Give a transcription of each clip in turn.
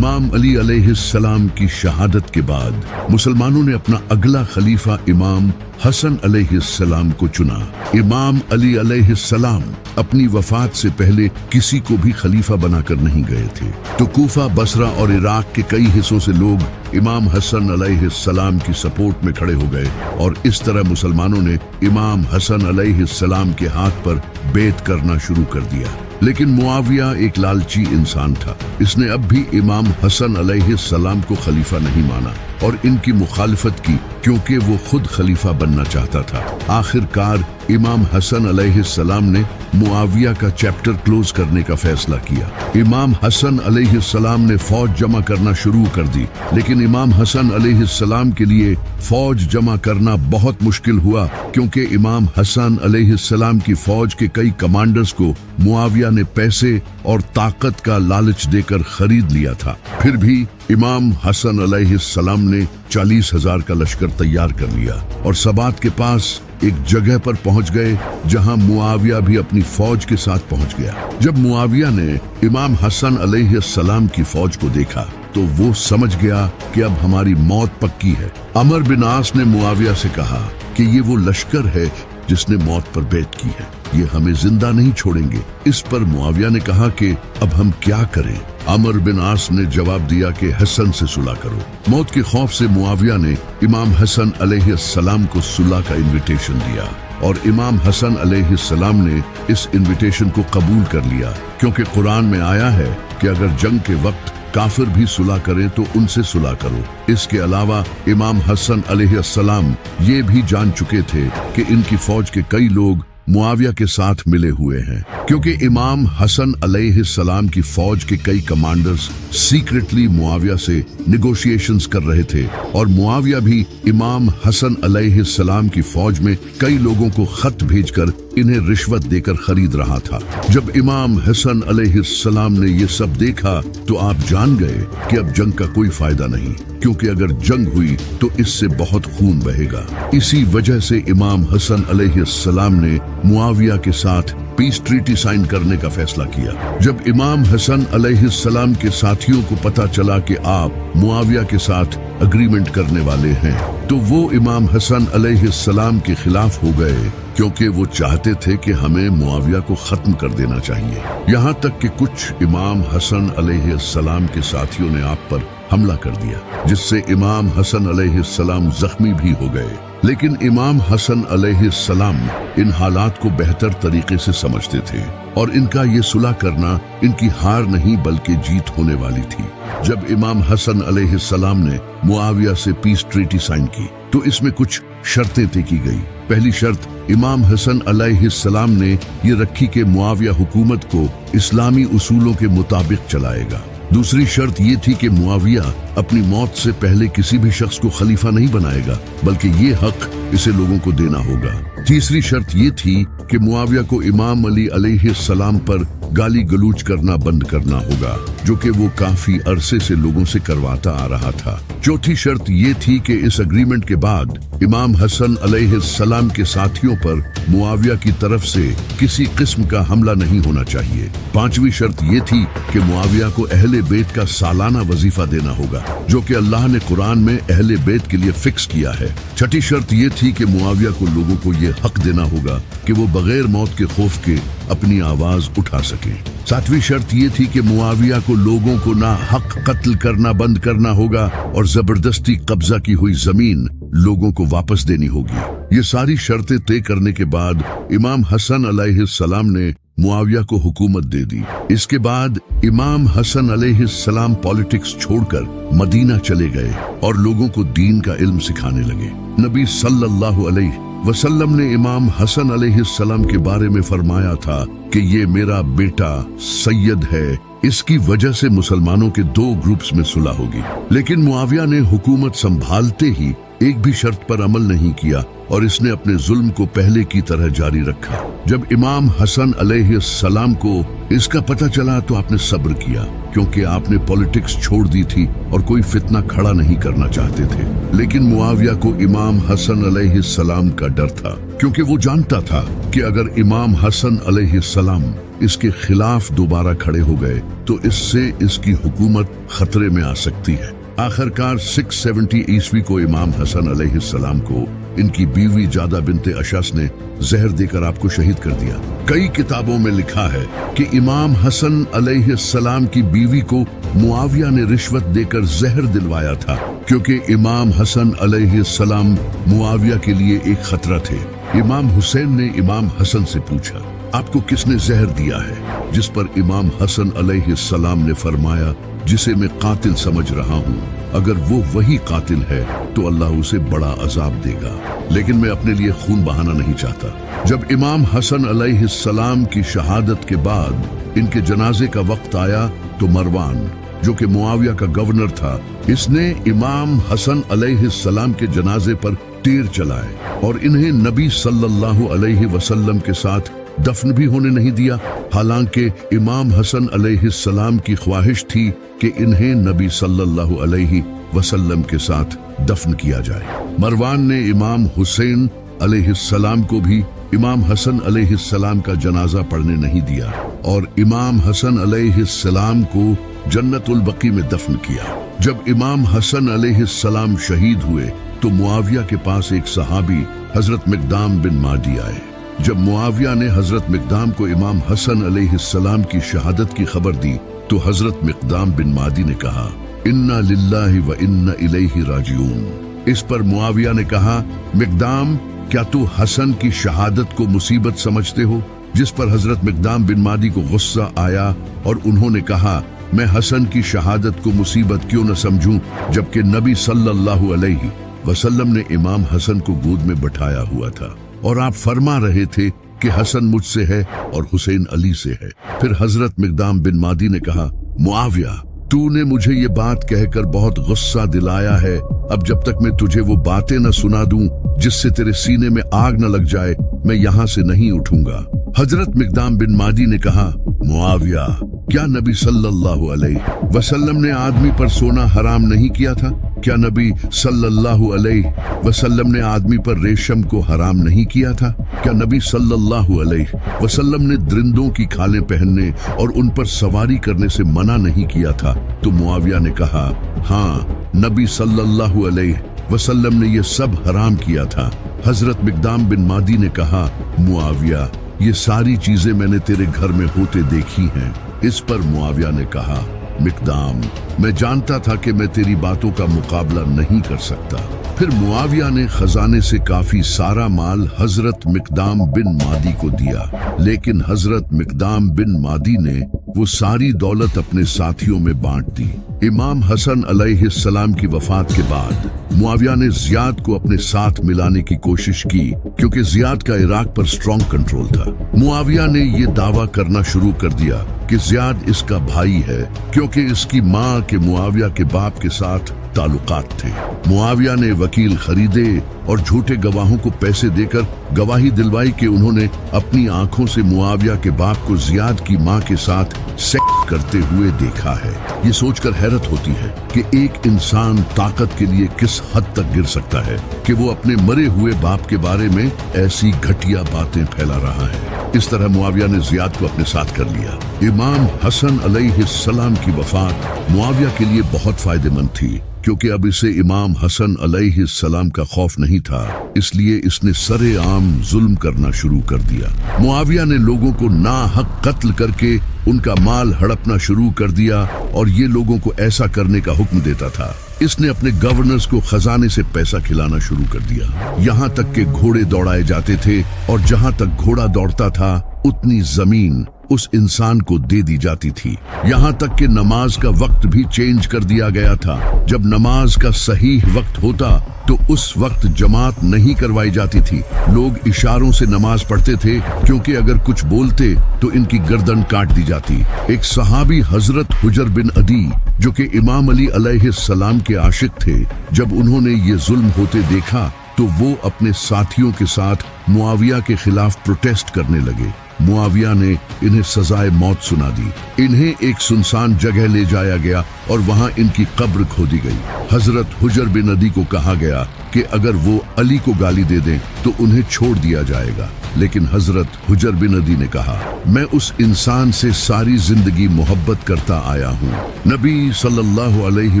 इमाम अली अलैहिस्सलाम की शहादत के बाद मुसलमानों ने अपना अगला खलीफा इमाम हसन अलैहिस्सलाम को चुना। इमाम अली अलैहिस्सलाम अपनी वफात से पहले किसी को भी खलीफा बनाकर नहीं गए थे, तो कूफा, बसरा और इराक के कई हिस्सों से लोग इमाम हसन अलैहिस्सलाम की सपोर्ट में खड़े हो गए और इस तरह मुसलमानों ने इमाम हसन अलैहिस्सलाम के हाथ पर बेत करना शुरू कर दिया। लेकिन मुआविया एक लालची इंसान था। इसने अब भी इमाम हसन अलैहिस्सलाम को खलीफा नहीं माना और इनकी मुखालिफत की, क्योंकि वो खुद खलीफा बनना चाहता था। आखिरकार इमाम हसन अलैहिस्सलाम ने मुआविया का चैप्टर क्लोज करने का फैसला किया। इमाम हसन अलैहिस्सलाम ने फौज जमा करना शुरू कर दी, लेकिन इमाम हसन अलैहिस्सलाम के लिए फौज जमा करना बहुत मुश्किल हुआ, क्योंकि इमाम हसन अलैहिस्सलाम की फौज के कई कमांडर्स को मुआविया ने पैसे और ताकत का लालच देकर खरीद लिया था। फिर भी इमाम हसन अलैहिस्सलाम ने 40,000 का लश्कर तैयार कर लिया और सबात के पास एक जगह पर पहुंच गए जहां मुआविया भी अपनी फौज के साथ पहुंच गया। जब मुआविया ने इमाम हसन अलैहिस्सलाम की फौज को देखा तो वो समझ गया कि अब हमारी मौत पक्की है। अमर बिन आस ने मुआविया से कहा कि ये वो लश्कर है जिसने मौत पर बैत की है, ये हमें जिंदा नहीं छोड़ेंगे। इस पर मुआविया ने कहा कि अब हम क्या करें। अमर बिन आस ने जवाब दिया कि हसन से सुलह करो। मौत के खौफ से मुआविया ने इमाम हसन अलैहिस्सलाम को सुलह का इनविटेशन दिया और इमाम हसन अलैहिस्सलाम ने इस इनविटेशन को कबूल कर लिया, क्योंकि कुरान में आया है कि अगर जंग के वक्त काफिर भी सुलह करें तो उनसे सुलह करो। इसके अलावा इमाम हसन अलैहिस्सलाम ये भी जान चुके थे कि इनकी फौज के कई लोग मुआविया के साथ मिले हुए हैं, क्योंकि इमाम हसन अलैहिस्सलाम की फौज के कई कमांडर्स सीक्रेटली मुआविया से निगोशिएशंस कर रहे थे और मुआविया भी इमाम हसन अलैहिस्सलाम की फौज में कई लोगों को खत भेजकर इन्हें रिश्वत देकर खरीद रहा था। जब इमाम हसन अलैहिस्सलाम ने ये सब देखा तो आप जान गए कि अब जंग का कोई फायदा नहीं, क्योंकि अगर जंग हुई तो इससे बहुत खून बहेगा। इसी वजह से इमाम हसन अलैहिस्सलाम ने मुआविया के साथ पीस ट्रीटी साइन करने का फैसला किया। जब इमाम हसन अलैहिस्सलाम के साथियों को पता चला कि आप मुआविया के साथ अग्रीमेंट करने वाले हैं, तो वो इमाम हसन अलैहिस्सलाम के खिलाफ हो गए, क्योंकि वो चाहते थे कि हमें मुआविया को खत्म कर देना चाहिए। यहाँ तक कि कुछ इमाम हसन अलैहिस्सलाम के साथियों ने आप पर हमला कर दिया, जिससे इमाम हसन अलैहिस्सलाम जख्मी भी हो गए। लेकिन इमाम हसन अलैहिस्सलाम इन हालात को बेहतर तरीके से समझते थे और इनका ये सुलह करना इनकी हार नहीं बल्कि जीत होने वाली थी। जब इमाम हसन अलैहिस्सलाम ने मुआविया से पीस ट्रीटी साइन की तो इसमें कुछ शर्तें तय की गई। पहली शर्त इमाम हसन अलैहिस्सलाम ने ये रखी कि मुआविया हुकूमत को इस्लामी उसूलों के मुताबिक चलाएगा। दूसरी शर्त ये थी कि मुआविया अपनी मौत से पहले किसी भी शख्स को खलीफा नहीं बनाएगा, बल्कि ये हक इसे लोगों को देना होगा। तीसरी शर्त ये थी कि मुआविया को इमाम अली अलैहिस्सलाम पर गाली गलूच करना बंद करना होगा, जो कि वो काफी अरसे से लोगों से करवाता आ रहा था। चौथी शर्त ये थी कि इस एग्रीमेंट के बाद इमाम हसन अलैहिस्सलाम के साथियों पर मुआविया की तरफ से किसी किस्म का हमला नहीं होना चाहिए। पांचवी शर्त ये थी कि मुआविया को अहले बैत का सालाना वजीफा देना होगा, जो कि अल्लाह ने कुरान में अहले बैत के लिए फिक्स किया है। छठी शर्त ये थी कि मुआविया को लोगों को ये हक देना होगा कि वो बगैर मौत के खौफ के अपनी आवाज उठा सके। सातवीं शर्त ये थी कि मुआविया को लोगों को ना हक कत्ल करना बंद करना होगा और जबरदस्ती कब्जा की हुई जमीन लोगों को वापस देनी होगी। ये सारी शर्तें तय करने के बाद इमाम हसन अलैहिस्सलाम ने मुआविया को हुकूमत दे दी। इसके बाद इमाम हसन अलैहिस्सलाम पॉलिटिक्स छोड़कर मदीना चले गए और लोगों को दीन का इल्म सिखाने लगे। नबी सल्लल्लाहु अलैहि वसल्लम ने इमाम हसन अलैहिस्सलाम के बारे में फरमाया था कि ये मेरा बेटा सैयद है। इसकी वजह से मुसलमानों के दो ग्रुप्स में सुलह होगी। लेकिन मुआविया ने हुकूमत संभालते ही एक भी शर्त पर अमल नहीं किया और इसने अपने जुल्म को पहले की तरह जारी रखा। जब इमाम हसन अलैहिस्सलाम को इसका पता चला तो आपने सब्र किया, क्योंकि आपने पॉलिटिक्स छोड़ दी थी और कोई फितना खड़ा नहीं करना चाहते थे। लेकिन मुआविया को इमाम हसन अलैहिस्सलाम का डर था, क्योंकि वो जानता था कि अगर इमाम हसन अलैहिस्सलाम इसके खिलाफ दोबारा खड़े हो गए तो इससे इसकी हुकूमत खतरे में आ सकती है। आखिरकार 670 ईस्वी को इमाम हसन अलैहिस्सलाम को इनकी बीवी जादा बिनते अशस ने जहर देकर आपको शहीद कर दिया। कई किताबों में लिखा है कि इमाम हसन अलैहिस्सलाम की बीवी को मुआविया ने रिश्वत देकर जहर दिलवाया था, क्योंकि इमाम हसन अलैहिस्सलाम मुआविया के लिए एक खतरा थे। इमाम हुसैन ने इमाम हसन से पूछा, आपको किसने जहर दिया है? जिस पर इमाम हसन अलैहिस्सलाम ने फरमाया, जिसे मैं कातिल समझ रहा हूँ, अगर वो वही कातिल है तो अल्लाह उसे बड़ा अजाब देगा, लेकिन मैं अपने लिए खून बहाना नहीं चाहता। जब इमाम हसन अलैहिस्सलाम की शहादत के बाद इनके जनाजे का वक्त आया तो मरवान, जो कि मुआविया का गवर्नर था, इसने इमाम हसन अलैहिस्सलाम के जनाजे पर तीर चलाए और इन्हें नबी सल्लल्लाहु अलैहि वसल्लम के साथ दफन भी होने नहीं दिया। हालांकि इमाम हसन अलैहिस्सलाम की ख्वाहिश थी कि इन्हें नबी सल्लल्लाहु अलैहि वसल्लम के साथ दफन किया जाए। मरवान ने इमाम हुसैन अलैहिस्सलाम को भी इमाम हसन अलैहिस्सलाम का जनाजा पढ़ने नहीं दिया और इमाम हसन अलैहिस्सलाम को जन्नतुल बकी में दफन किया। जब इमाम हसन अलैहिस्सलाम शहीद हुए तो मुआविया के पास एक सहाबी हजरत मिकदाम बिन मादी आए। जब मुआविया ने हजरत मिकदाम को इमाम हसन अलैहिस्सलाम की शहादत की खबर दी तो हजरत मिकदाम बिन मादी ने कहा, इन्ना लिल्लाहि व इन्ना इलैहि राजिऊन। इस पर मुआविया ने कहा, मिकदाम, क्या तू हसन की शहादत को मुसीबत समझते हो? जिस पर हजरत मिकदाम बिन मादी को गुस्सा आया और उन्होंने कहा, मैं हसन की शहादत को मुसीबत क्यों न समझूं, जबकि नबी सल्लल्लाहु अलैहि वसल्लम ने इमाम हसन को गोद में बैठाया हुआ था और आप फरमा रहे थे कि हसन मुझसे है और हुसैन अली से है। फिर हजरत मिकदाम बिन मादी ने कहा, मुआविया, तूने मुझे ये बात कहकर बहुत गुस्सा दिलाया है। अब जब तक मैं तुझे वो बातें न सुना दूं जिससे तेरे सीने में आग न लग जाए, मैं यहाँ से नहीं उठूंगा। हजरत मिकदाम बिन मादी ने कहा, मुआविया, क्या नबी सल्लल्लाहु अलैहि वसल्लम ने आदमी पर सोना हराम नहीं किया था? क्या नबी सल्लल्लाहु अलैहि वसल्लम ने आदमी पर रेशम को हराम नहीं किया था? क्या नबी सल्लल्लाहु अलैहि वसल्लम ने दरिंदों की खालें पहनने और उन पर सवारी करने से मना नहीं किया था? तो मुआविया ने कहा, हाँ, नबी सल्लल्लाहु अलैहि वसल्लम ने ये सब हराम किया था। हजरत मिकदाम बिन मादी ने कहा, मुआविया, ये सारी चीजें मैंने तेरे घर में होते देखी हैं। इस पर मुआविया ने कहा, मिकदाम, मैं जानता था कि मैं तेरी बातों का मुकाबला नहीं कर सकता। फिर मुआविया ने खजाने से काफी सारा माल हजरत मिकदाम बिन मादी को दिया, लेकिन हजरत मिकदाम बिन मादी ने वो सारी दौलत अपने साथियों में बांट दी। इमाम हसन अलैहिस्सलाम की वफात के बाद मुआविया ने जियाद को अपने साथ मिलाने की कोशिश की, क्योंकि जियाद का इराक पर स्ट्रॉन्ग कंट्रोल था। मुआविया ने ये दावा करना शुरू कर दिया कि जियाद इसका भाई है, क्योंकि इसकी माँ के मुआविया के बाप के साथ ताल्लुकात थे। मुआविया ने वकील खरीदे और झूठे गवाहों को पैसे देकर गवाही दिलवाई कि उन्होंने अपनी आंखों से मुआविया के बाप को जियाद की मां के साथ सेक्स करते हुए देखा है। ये सोचकर हैरत होती है कि एक इंसान ताकत के लिए किस हद तक गिर सकता है कि वो अपने मरे हुए बाप के बारे में ऐसी घटिया बातें फैला रहा है। इस तरह मुआविया ने जियाद को अपने साथ कर लिया। इमाम हसन अलैहिस्सलाम की वफात मुआविया के लिए बहुत फायदेमंद थी, क्योंकि अब इसे इमाम हसन अलैहिस्सलाम का खौफ नहीं था, इसलिए इसने सरेआम जुल्म करना शुरू कर दिया। मुआविया ने लोगों को नाहक कत्ल करके उनका माल हड़पना शुरू कर दिया और ये लोगों को ऐसा करने का हुक्म देता था। इसने अपने गवर्नर्स को खजाने से पैसा खिलाना शुरू कर दिया, यहाँ तक के घोड़े दौड़ाए जाते थे और जहाँ तक घोड़ा दौड़ता था उतनी जमीन उस इंसान को दे दी जाती थी। यहाँ तक कि नमाज का वक्त भी चेंज कर दिया गया था। जब नमाज का सही वक्त होता तो उस वक्त जमात नहीं करवाई जाती थी। लोग इशारों से नमाज पढ़ते थे, क्योंकि अगर कुछ बोलते तो इनकी गर्दन काट दी जाती। एक सहाबी हजरत हुजर बिन अदी, जो कि इमाम अली अलैहिस्सलाम के आशिक थे, जब उन्होंने ये जुल्म होते देखा तो वो अपने साथियों के साथ मुआविया के खिलाफ प्रोटेस्ट करने लगे। मुआविया ने इन्हें सजाए मौत सुना दी। इन्हें एक सुनसान जगह ले जाया गया और वहां इनकी कब्र खोदी गई। हजरत हुजर बिन अदी को कहा गया कि अगर वो अली को गाली दे दें तो उन्हें छोड़ दिया जाएगा, लेकिन हजरत हुजर बिन अदी ने कहा, मैं उस इंसान से सारी जिंदगी मोहब्बत करता आया हूँ। नबी सल्लल्लाहु अलैहि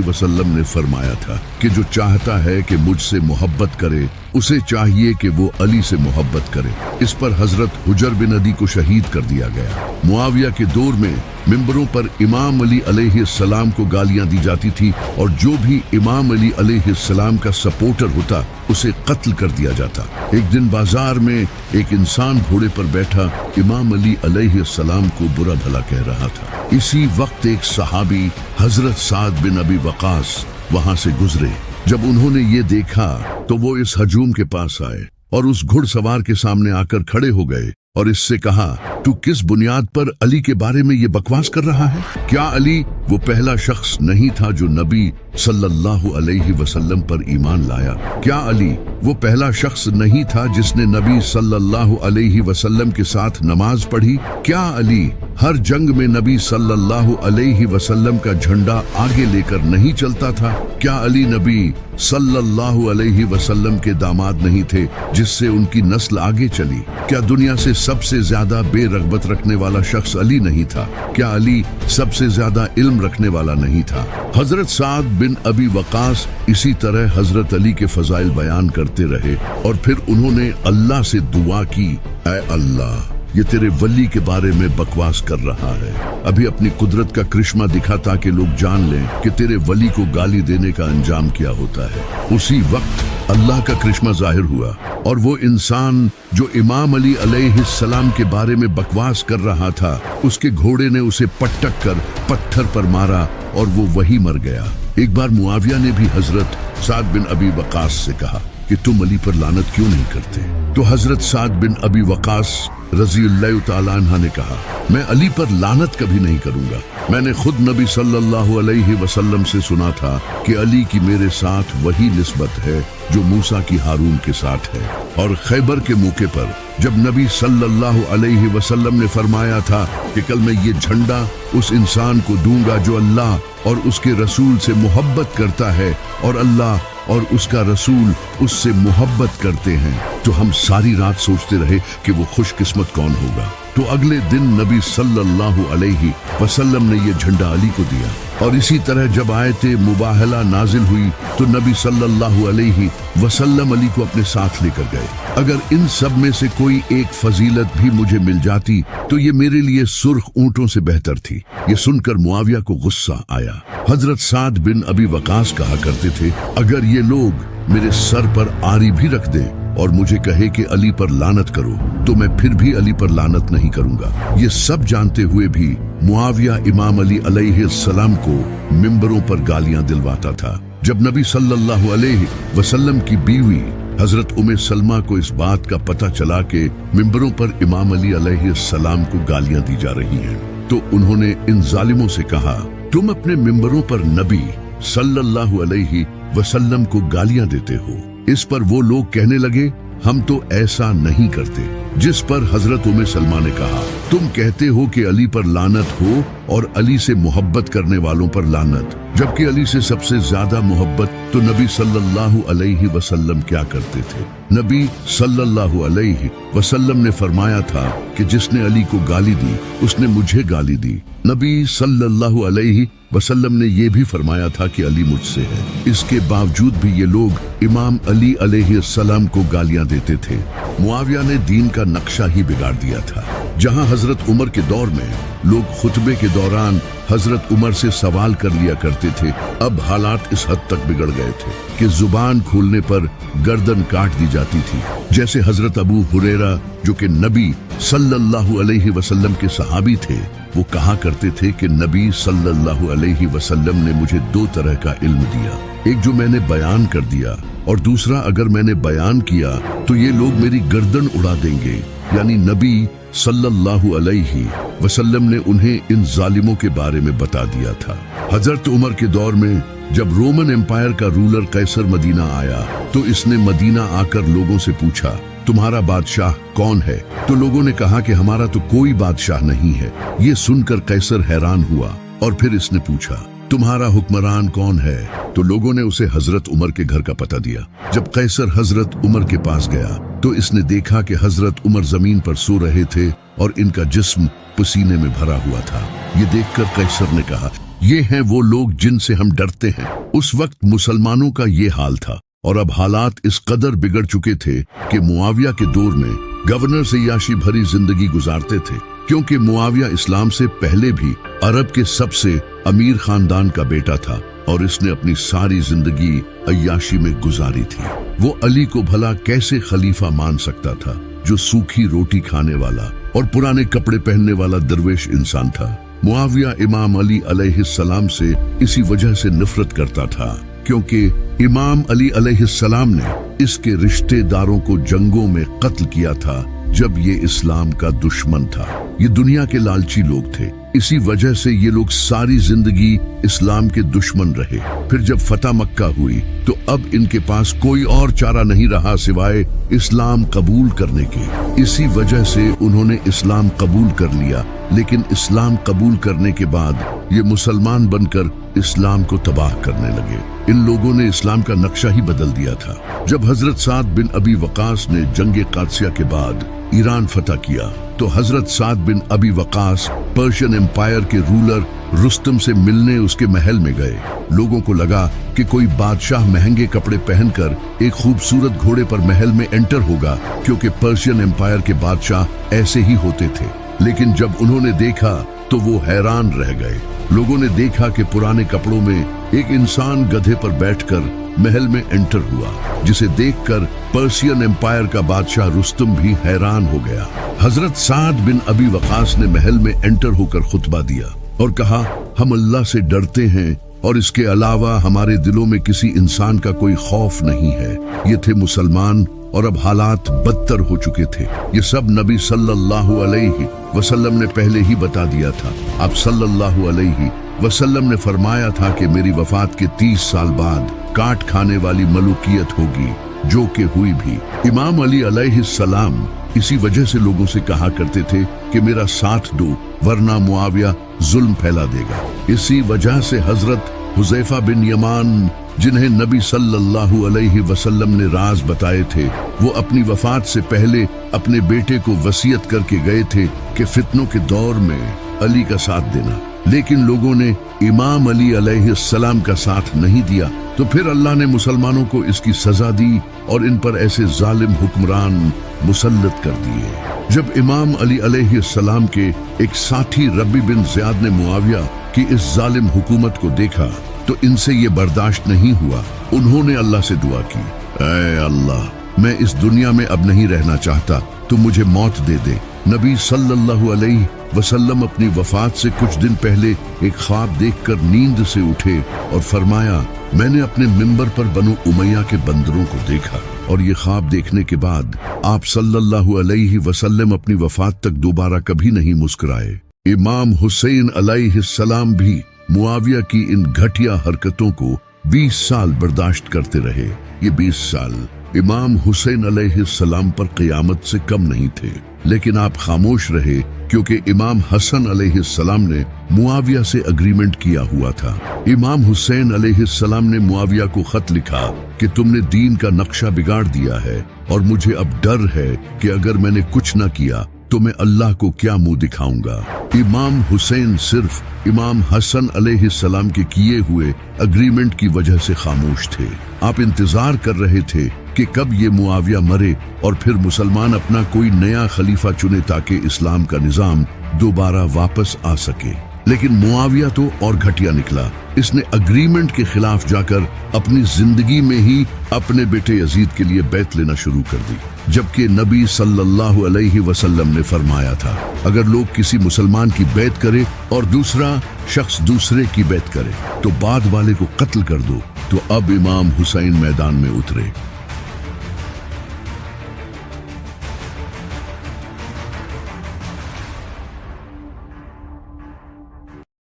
वसल्लम ने फरमाया था कि जो चाहता है कि मुझसे मोहब्बत करे, उसे चाहिए कि वो अली से मोहब्बत करे। इस पर हजरत हुजर बिन अदी को शहीद कर दिया गया। मुआविया के दौर में मिंबरों पर इमाम अली अलैहिस्सलाम को गालियां दी जाती थी, और जो भी इमाम अली अलैहिस्सलाम का सपोर्टर होता उसे कत्ल कर दिया जाता। एक दिन बाजार में एक इंसान घोड़े पर बैठा इमाम अली अलैहिस्सलाम को बुरा भला कह रहा था। इसी वक्त एक सहाबी हजरत साद बिन अबी वकास वहां से गुजरे। जब उन्होंने ये देखा तो वो इस हजूम के पास आए और उस घुड़सवार के सामने आकर खड़े हो गए और इससे कहा, तू किस बुनियाद पर अली के बारे में ये बकवास कर रहा है? क्या अली वो पहला शख्स नहीं था जो नबी सल्लल्लाहु अलैहि वसल्लम पर ईमान लाया? क्या अली वो पहला शख्स नहीं था जिसने नबी सल्लल्लाहु अलैहि वसल्लम के साथ नमाज पढ़ी? क्या अली हर जंग में नबी सल्लल्लाहु अलैहि वसल्लम का झंडा आगे लेकर नहीं चलता था? क्या अली नबी सल्लल्लाहु अलैहि वसल्लम के दामाद नहीं थे जिससे उनकी नस्ल आगे चली? क्या दुनिया से सबसे ज्यादा बेरगबत रखने वाला शख्स अली नहीं था? क्या अली सबसे ज्यादा इल्म रखने वाला नहीं था? हजरत साद बिन अबी वकास इसी तरह हजरत अली के फजाइल बयान करते रहे और फिर उन्होंने अल्लाह से दुआ की, ऐ अल्लाह, ये तेरे वली के बारे में बकवास कर रहा है। अभी अपनी कुदरत का करिश्मा दिखा ताकि लोग जान लें कि तेरे वली को गाली देने का अंजाम क्या होता है। उसी वक्त अल्लाह का करिश्मा जाहिर हुआ और वो इंसान जो इमाम अली अलैहिस्सलाम के बारे में बकवास कर रहा था, उसके घोड़े ने उसे पटक कर पत्थर पर मारा और वो वही मर गया। एक बार मुआविया ने भी हजरत साद बिन अबी वकास से कहा कि तुम अली पर लानत क्यों नहीं करते? तो हजरत साद बिन अबी वकास रज़ियल्लाहु ताला अन्हा ने कहा, मैं अली पर लानत कभी नहीं करूंगा। मैंने खुद नबी सल्लल्लाहु अलैहि वसल्लम से सुना था कि अली की मेरे साथ वही निस्बत है जो मूसा की हारून के साथ है। और खैबर के मौके पर जब नबी सल्लल्लाहु अलैहि वसल्लम ने फरमाया था कि कल मैं ये झंडा उस इंसान को दूंगा जो अल्लाह और उसके रसूल से मोहब्बत करता है और अल्लाह और उसका रसूल उससे मोहब्बत करते हैं, तो हम सारी रात सोचते रहे कि वो खुशकिस्मत कौन होगा। तो अगले दिन नबी सल्लल्लाहु अलैहि वसल्लम ने ये झंडा अली को दिया। और इसी तरह जब आयते मुबाहला नाजिल हुई तो नबी सल्लल्लाहु अलैहि वसल्लम अली को अपने साथ लेकर गए। अगर इन सब में से कोई एक फजीलत भी मुझे मिल जाती तो ये मेरे लिए सुर्ख ऊंटों से बेहतर थी। ये सुनकर मुआविया को गुस्सा आया। हजरत साद बिन अबी वकास कहा करते थे, अगर ये लोग मेरे सर पर आरी भी रख दे और मुझे कहे कि अली पर लानत करो तो मैं फिर भी अली पर लानत नहीं करूंगा। ये सब जानते हुए भी मुआविया इमाम अली अलैहिस्सलाम को मिंबरों पर गालियां दिलवाता था। जब नबी सल्लल्लाहु अलैहि वसल्लम की बीवी हजरत उम्मे सलमा को इस बात का पता चला कि मिंबरों पर इमाम अली अलैहिस्सलाम को गालियां दी जा रही हैं, तो उन्होंने इन जालिमों से कहा, तुम अपने मिंबरों पर नबी सल्लल्लाहु अलैहि वसल्लम को गालियां देते हो। इस पर वो लोग कहने लगे, हम तो ऐसा नहीं करते। जिस पर हजरत उम्मे सलमा ने कहा, तुम कहते हो कि अली पर लानत हो और अली से मोहब्बत करने वालों पर लानत, जबकि अली से सबसे ज्यादा मोहब्बत तो नबी सल्लल्लाहु अलैहि वसल्लम क्या करते थे? नबी सल्लल्लाहु अलैहि वसल्लम ने फरमाया था कि जिसने अली को गाली दी उसने मुझे गाली दी। नबी सल्लल्लाहु अलैहि वसल्लम ने यह भी फरमाया था कि अली मुझसे है। इसके बावजूद भी ये लोग इमाम अली अलैहिस्सलाम को गालियां देते थे। मुआविया ने दीन का नक्शा ही बिगाड़ दिया था। जहां हजरत उमर के दौर में लोग खुतबे के दौरान हजरत उमर से सवाल कर लिया करते थे, अब हालात इस हद तक बिगड़ गए थे कि जुबान खोलने पर गर्दन काट दी जाती थी। जैसे हजरत अबू हुरैरा, जो कि नबी सल्लल्लाहु अलैहि वसल्लम के सहाबी थे, वो कहा करते थे कि नबी सल्लल्लाहु अलैहि वसल्लम ने मुझे दो तरह का इल्म दिया, एक जो मैंने बयान कर दिया और दूसरा अगर मैंने बयान किया तो ये लोग मेरी गर्दन उड़ा देंगे। यानी नबी सल्लल्लाहु अलैहि वसल्लम ने उन्हें इन जालिमों के बारे में बता दिया था। हजरत उमर के दौर में जब रोमन एम्पायर का रूलर कैसर मदीना आया तो इसने मदीना आकर लोगों से पूछा, तुम्हारा बादशाह कौन है? तो लोगों ने कहा कि हमारा तो कोई बादशाह नहीं है। ये सुनकर कैसर हैरान हुआ और फिर इसने पूछा, तुम्हारा हुक्मरान कौन है? तो लोगों ने उसे हजरत उमर के घर का पता दिया। जब कैसर हजरत उमर के पास गया तो इसने देखा कि हजरत उमर जमीन पर सो रहे थे और इनका जिस्म पसीने में भरा हुआ था। ये देखकर कैसर ने कहा, ये हैं वो लोग जिनसे हम डरते हैं। उस वक्त मुसलमानों का ये हाल था और अब हालात इस कदर बिगड़ चुके थे कि मुआविया के दौर में गवर्नर से याशी भरी जिंदगी गुजारते थे, क्योंकि मुआविया इस्लाम से पहले भी अरब के सबसे अमीर खानदान का बेटा था और इसने अपनी सारी जिंदगी अय्याशी में गुजारी थी। वो अली को भला कैसे खलीफा मान सकता था, जो सूखी रोटी खाने वाला और पुराने कपड़े पहनने वाला दरवेश इंसान था। मुआविया इमाम अली अलैहिस्सलाम से इसी वजह से नफरत करता था, क्योंकि इमाम अली अलैहिस्सलाम ने इसके रिश्तेदारों को जंगों में कत्ल किया था जब ये इस्लाम का दुश्मन था। ये दुनिया के लालची लोग थे, इसी वजह से ये लोग सारी जिंदगी इस्लाम के दुश्मन रहे। फिर जब फतह मक्का हुई तो अब इनके पास कोई और चारा नहीं रहा सिवाय इस्लाम कबूल करने के। इसी वजह से उन्होंने इस्लाम कबूल कर लिया, लेकिन इस्लाम कबूल करने के बाद ये मुसलमान बनकर इस्लाम को तबाह करने लगे। इन लोगों ने इस्लाम का नक्शा ही बदल दिया था। जब हजरत साद बिन अबी वकास ने जंगे कादसिया के बाद ईरान फतह किया तो हजरत साद बिन अबी वकास पर्शियन एम्पायर के रूलर रुस्तम से मिलने उसके महल में गए। लोगों को लगा कि कोई बादशाह महंगे कपड़े पहनकर एक खूबसूरत घोड़े पर महल में एंटर होगा, क्योंकि पर्शियन एम्पायर के बादशाह ऐसे ही होते थे। लेकिन जब उन्होंने देखा तो वो हैरान रह गए। लोगों ने देखा कि पुराने कपड़ों में एक इंसान गधे पर बैठकर महल में एंटर हुआ, जिसे देखकर पर्शियन एम्पायर का बादशाह रुस्तम भी हैरान हो गया। हजरत साद बिन अबी वकास ने महल में एंटर होकर खुतबा दिया और कहा, हम अल्लाह से डरते हैं और इसके अलावा हमारे दिलों में किसी इंसान का कोई खौफ नहीं है। ये थे मुसलमान और अब हालात बदतर हो चुके थे। ये सब नबी सल्लल्लाहु अलैहि वसल्लम ने पहले ही बता दिया था। आप सल्लल्लाहु अलैहि वसल्लम ने फरमाया था कि मेरी वफात के 30 साल बाद काट खाने वाली मलूकियत होगी, जो कि हुई भी। इमाम अली अलैहिस्सलाम इसी वजह से लोगों से कहा करते थे कि मेरा साथ दो, वरना मुआविया जुल्म फैला देगा। इसी वजह से हजरत हुज़ैफा बिन यमान, जिन्हें नबी सल्लल्लाहु अलैहि वसल्लम ने राज बताए थे, वो अपनी वफात से पहले अपने बेटे को वसीयत करके गए थे कि फितनों के दौर में अली का साथ देना। लेकिन लोगों ने इमाम अली अलैहिस्सलाम का साथ नहीं दिया, तो फिर अल्लाह ने मुसलमानों को इसकी सजा दी और इन पर ऐसे जालिम हुक्मरान मुसल्लत कर दिए। जब इमाम अली अलैहिस्सलाम के एक साथी रबी बिन ज़ियाद ने मुआविया की इस जालिम हुकूमत को देखा तो इनसे ये बर्दाश्त नहीं हुआ। उन्होंने अल्लाह से दुआ की, ऐ अल्लाह, मैं इस दुनिया में अब नहीं रहना चाहता, तू मुझे मौत दे दे। नबी सल्लल्लाहु अलैहि वसल्लम अपनी वफात से कुछ दिन पहले एक ख्वाब देखकर नींद से उठे और फरमाया, मैंने अपने मिंबर पर बनु उमैया के बंदरों को देखा। और ये ख्वाब देखने के बाद आप सल्लल्लाहु अलैहि वसल्लम अपनी वफात तक दोबारा कभी नहीं मुस्कुराए। इमाम हुसैन अलैहिस्सलाम भी मुआविया की इन घटिया हरकतों को 20 साल बर्दाश्त करते रहे। ये 20 साल इमाम हुसैन अलैहिस्सलाम पर क़यामत से कम नहीं थे, लेकिन आप खामोश रहे क्योंकि इमाम हसन अलैहिस्सलाम ने मुआविया से अग्रीमेंट किया हुआ था। इमाम हुसैन अलैहिस्सलाम ने मुआविया को खत लिखा कि तुमने दीन का नक्शा बिगाड़ दिया है और मुझे अब डर है कि अगर मैंने कुछ न किया तो मैं अल्लाह को क्या मुंह दिखाऊंगा। इमाम हुसैन सिर्फ इमाम हसन अलैहिस्सलाम के किए हुए अग्रीमेंट की वजह से खामोश थे। आप इंतजार कर रहे थे کہ کب یہ معاویہ مرے اور پھر مسلمان اپنا کوئی نیا خلیفہ چنے تاکہ اسلام کا نظام دوبارہ واپس آ سکے۔ لیکن معاویہ تو اور گھٹیا نکلا۔ اس نے اگریمنٹ کے خلاف جا کر اپنی زندگی میں ہی اپنے بیٹے یزید کے لیے بیعت لینا شروع کر دی، جبکہ نبی صلی اللہ علیہ وسلم نے فرمایا تھا اگر لوگ کسی مسلمان کی بیعت کرے اور دوسرا شخص دوسرے کی بیعت کرے تو بعد والے کو قتل کر دو۔ تو اب امام حسین میدان میں اترے۔